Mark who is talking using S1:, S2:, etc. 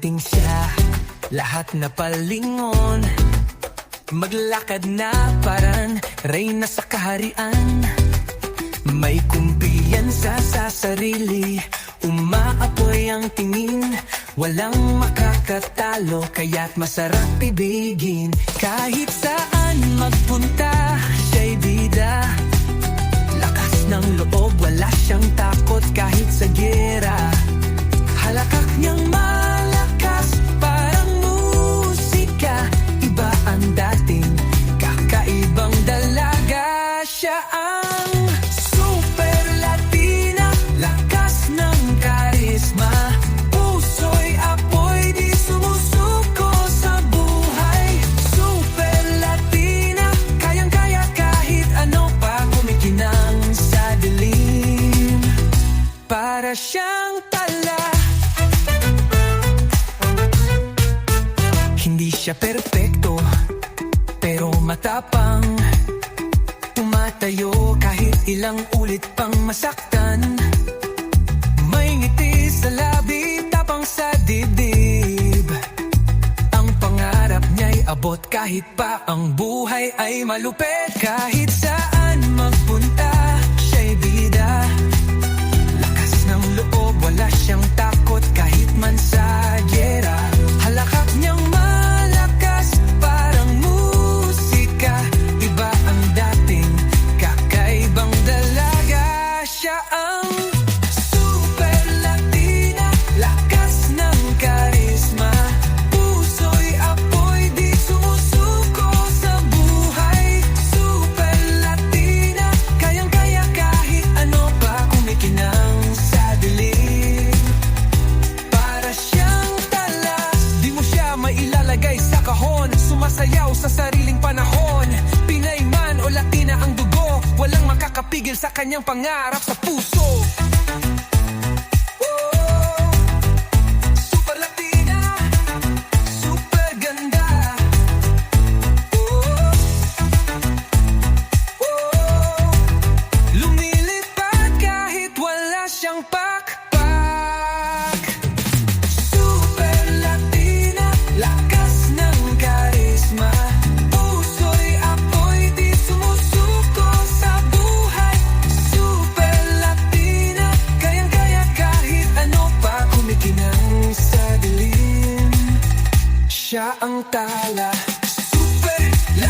S1: dumating siya, lahat na palingon. Maglakad na parang reyna sa kaharian. May kumpiyansa sa sarili, umaapoy ang tingin. Walang makakatalo, kaya't masarap ibigin. Kahit saan magpunta, siya'y bida. Lakas ng loob, wala siyang takot kahit sa giyera. Halakak niyang malakas, parang musika. Iba ang dating, kakaibang dalaga. Siya ang super Latina, lakas ng karisma. Puso'y apoy, di sumusuko sa buhay. Super Latina, kayang-kaya kahit ano pa. Kumikinang sa dilim, para siyang tala. Hindi siya perpekto, pero matapang. Tumatayo kahit ilang ulit pang masaktan. May ngiti sa labi, tapang sa dibdib. Ang pangarap niya'y abot kahit pa ang buhay ay malupit. Kahit saan magpunta, siya'y bida. Lakas ng loob, wala siyang takot kahit man sa giyera. Halakak niyang malakas, parang musika. Iba ang dating, kakaibang dalaga. Siya ang super Latina, lakas ng karisma. Puso'y apoy, di sumusuko sa buhay. Super Latina, kayang-kaya kahit ano pa. Kumikinang sa dilim, para siyang tala. Di mo siya mailalagay sa kahon, sumasayaw sa sariling panahon. Pinay man o Latina ang dugo, walang makakapigil sa kanyang pangarap sa puso. Oh, super Latina, super ganda. Oh, oh, lumilipad kahit wala siyang pakpak. Super Latina, lakas ng karisma. Puso'y apoy, di sumusuko sa buhay. Super Latina, kayang-kaya kahit ano pa. Kumikinang sa dilim, siya ang tala.